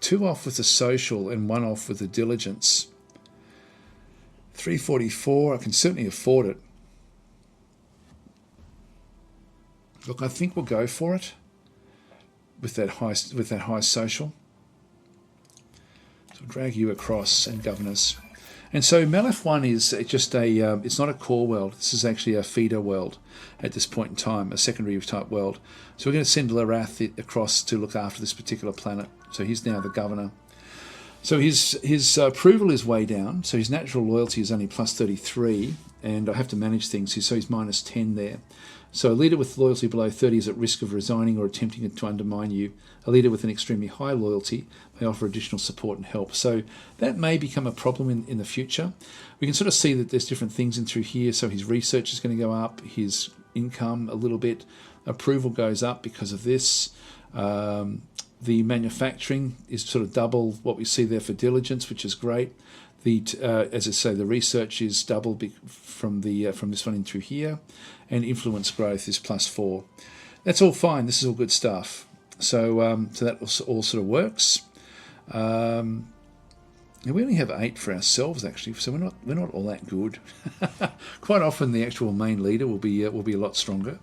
2 off with the social and 1 off with the diligence. 344, I can certainly afford it. Look, I think we'll go for it with that high social. So drag you across and governors. And so Melf 1 is just it's not a core world. This is actually a feeder world at this point in time, a secondary type world. So we're going to send Larath across to look after this particular planet. So he's now the governor. So his approval is way down. So his natural loyalty is only +33, and I have to manage things. So he's -10 there. So a leader with loyalty below 30 is at risk of resigning or attempting to undermine you. A leader with an extremely high loyalty may offer additional support and help. So that may become a problem in the future. We can sort of see that there's different things in through here. So his research is going to go up, his income a little bit, approval goes up because of this. The manufacturing is sort of double what we see there for diligence, which is great. As I say, the research is double from this one in through here, and influence growth is +4. That's all fine. This is all good stuff. So that all sort of works. And we only have 8 for ourselves actually, so we're not all that good. Quite often the actual main leader will be a lot stronger.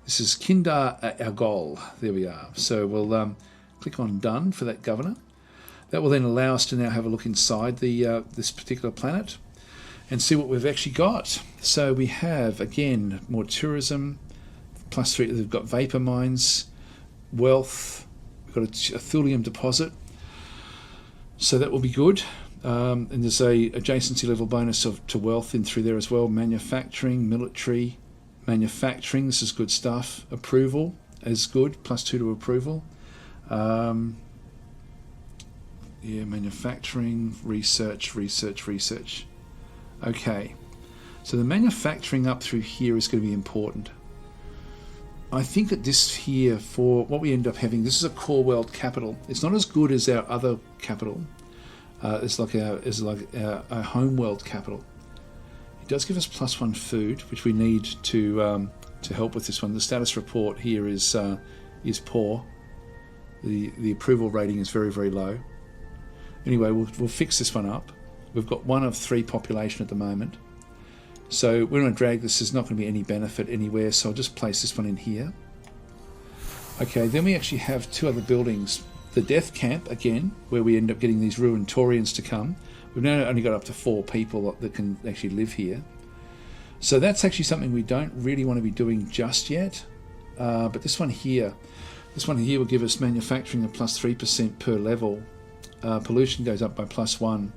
This is Kindar, our goal. There we are. So we'll click on done for that governor. That will then allow us to now have a look inside the this particular planet and see what we've actually got. So we have, again, more tourism, +3, they've got vapor mines, wealth, we've got a thulium deposit, so that will be good. And there's a adjacency level bonus to wealth in through there as well. Manufacturing, military, manufacturing, this is good stuff. Approval is good, +2 to approval. Yeah, manufacturing, research. Okay, so the manufacturing up through here is going to be important. I think that this here, for what we end up having, this is a core world capital. It's not as good as our other capital. It's like our home world capital. It does give us +1 food, which we need to help with this one. The status report here is poor. The approval rating is very, very low. Anyway, we'll fix this one up. We've got 1 of 3 population at the moment. So we're going to drag this. There's not going to be any benefit anywhere, so I'll just place this one in here. Okay, then we actually have 2 other buildings. The death camp, again, where we end up getting these ruined Taurians to come. We've now only got up to 4 people that can actually live here. So that's actually something we don't really want to be doing just yet. But this one here will give us manufacturing of +3% per level. Pollution goes up by +1.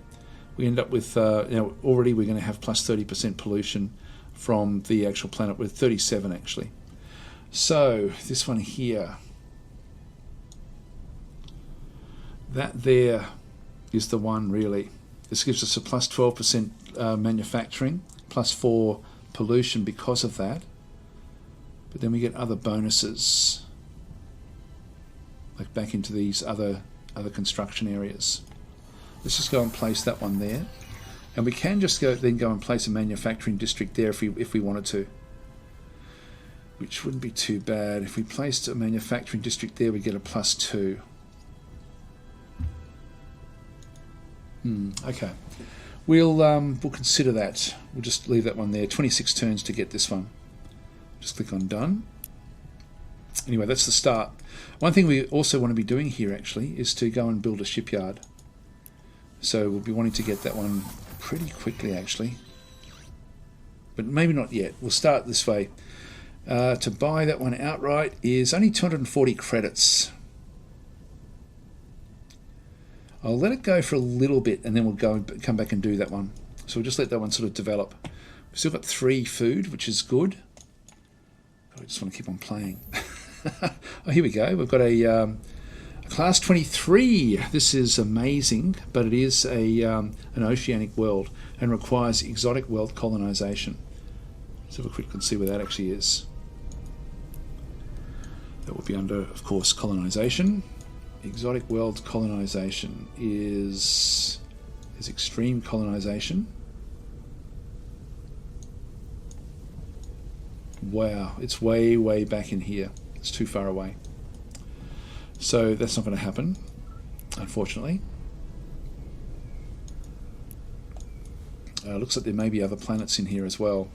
We end up with, already we're going to have +30% pollution from the actual planet, with 37 actually. So this one here, that there is the one really. This gives us a +12% manufacturing, +4 pollution because of that. But then we get other bonuses, like back into these other construction areas. Let's just go and place that one there, and we can just go and place a manufacturing district there if we wanted to, which wouldn't be too bad. If we placed a manufacturing district there, we get a +2. Okay, we'll consider that. We'll just leave that one there. 26 turns to get this one. Just click on done. Anyway, that's the start. One thing we also want to be doing here actually is to go and build a shipyard. So we'll be wanting to get that one pretty quickly actually, but maybe not yet. We'll start this way. To buy that one outright is only 240 credits. I'll let it go for a little bit and then we'll go and come back and do that one. So we'll just let that one sort of develop. We've still got 3 food, which is good. I just want to keep on playing. Oh, here we go. We've got a class 23. This is amazing, but it is an oceanic world and requires exotic world colonization. Let's have a quick look and see where that actually is. That would be under, of course, colonization. Exotic world colonization is extreme colonization. Wow, it's way, way back in here. It's too far away. So that's not going to happen, unfortunately. Looks like there may be other planets in here as well.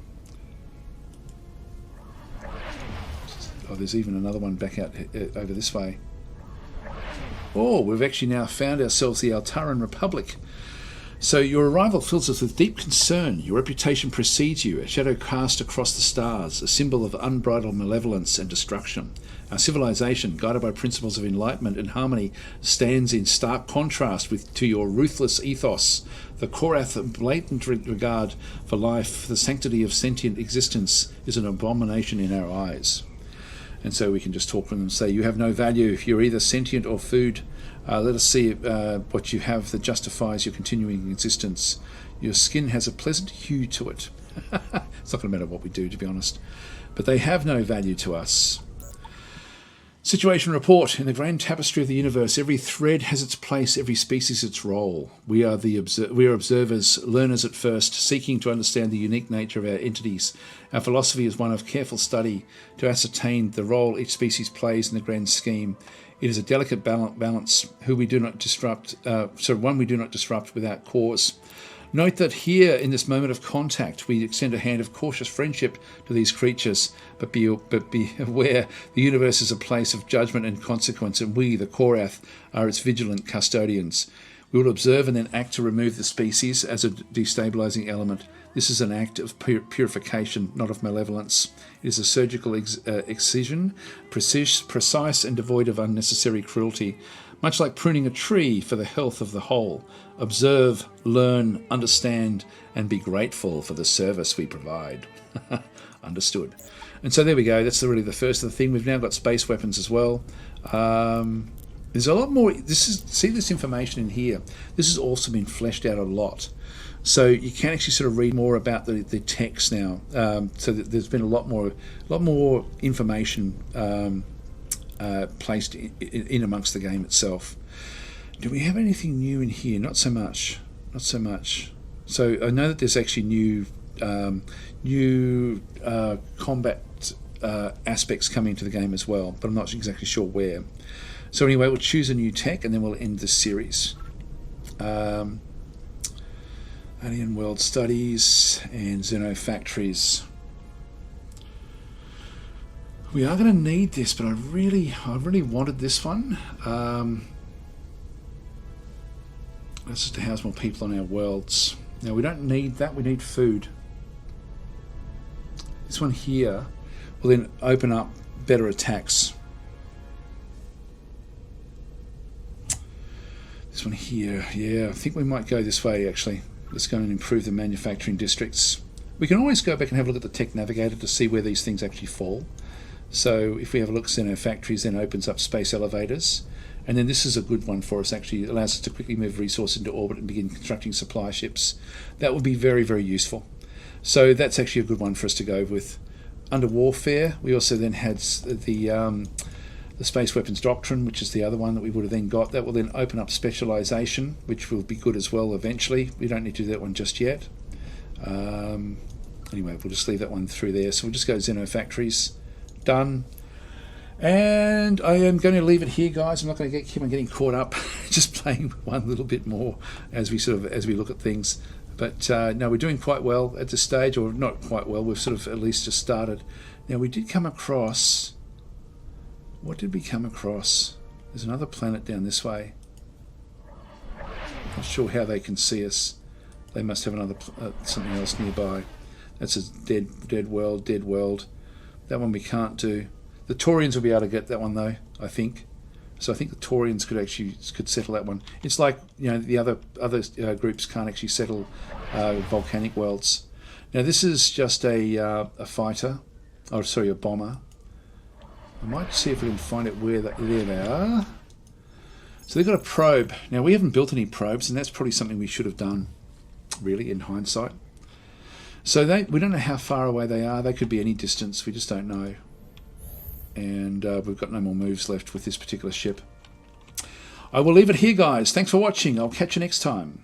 Oh, there's even another one back out over this way. Oh, we've actually now found ourselves the Altaran Republic. So your arrival fills us with deep concern. Your reputation precedes you, a shadow cast across the stars, a symbol of unbridled malevolence and destruction. Our civilization, guided by principles of enlightenment and harmony, stands in stark contrast to your ruthless ethos. The Korath blatant regard for life, the sanctity of sentient existence, is an abomination in our eyes. And so we can just talk to them and say, you have no value. You're either sentient or food. Let us see what you have that justifies your continuing existence. Your skin has a pleasant hue to it. It's not going to matter what we do, to be honest. But they have no value to us. Situation report. In the grand tapestry of the universe, every thread has its place, every species its role. We are observers, learners at first, seeking to understand the unique nature of our entities. Our philosophy is one of careful study to ascertain the role each species plays in the grand scheme. It is a delicate balance one we do not disrupt without cause. Note that here, in this moment of contact, we extend a hand of cautious friendship to these creatures, but be aware the universe is a place of judgment and consequence, and we, the Korath, are its vigilant custodians. We will observe and then act to remove the species as a destabilizing element. This is an act of purification, not of malevolence. It is a surgical excision, precise and devoid of unnecessary cruelty, much like pruning a tree for the health of the whole. Observe, learn, understand, and be grateful for the service we provide. Understood. And so there we go. That's really the first of the thing. We've now got space weapons as well. There's a lot more. See this information in here. This has also been fleshed out a lot. So you can actually sort of read more about the text now. So there's been a lot more information placed in amongst the game itself. Do we have anything new in here? Not so much. Not so much. So I know that there's actually new combat aspects coming to the game as well, but I'm not exactly sure where. So anyway, we'll choose a new tech and then we'll end this series. Alien World Studies and Xenofactories. We are going to need this, but I really wanted this one. That's just to house more people on our worlds. Now we don't need that, we need food. This one here will then open up better attacks. This one here, yeah, I think we might go this way actually. Let's go and improve the manufacturing districts. We can always go back and have a look at the Tech Navigator to see where these things actually fall. So if we have a look at Xenofactories, then opens up space elevators. And then this is a good one for us actually. It allows us to quickly move resources into orbit and begin constructing supply ships. That would be very, very useful. So that's actually a good one for us to go with. Under warfare, we also then had the Space Weapons Doctrine, which is the other one that we would have then got. That will then open up specialization, which will be good as well eventually. We don't need to do that one just yet. Anyway, we'll just leave that one through there. So we'll just go Xenofactories. Done. And I am going to leave it here, guys. I'm not going to keep on getting caught up just playing one little bit more as we look at things. But no, we're doing quite well at this stage, or not quite well. We've sort of at least just started. Now we did come across. What did we come across? There's another planet down this way. Not sure how they can see us. They must have another something else nearby. That's a dead world. That one we can't do. The Taurians will be able to get that one though, I think. So I think the Taurians could settle that one. It's like, you know, the other groups can't actually settle volcanic worlds. Now this is just a fighter, oh sorry, a bomber. I might see if we can find it where there they are. So they've got a probe. Now we haven't built any probes, and that's probably something we should have done, really, in hindsight. So we don't know how far away they are. They could be any distance. We just don't know. And we've got no more moves left with this particular ship. I will leave it here, guys. Thanks for watching. I'll catch you next time.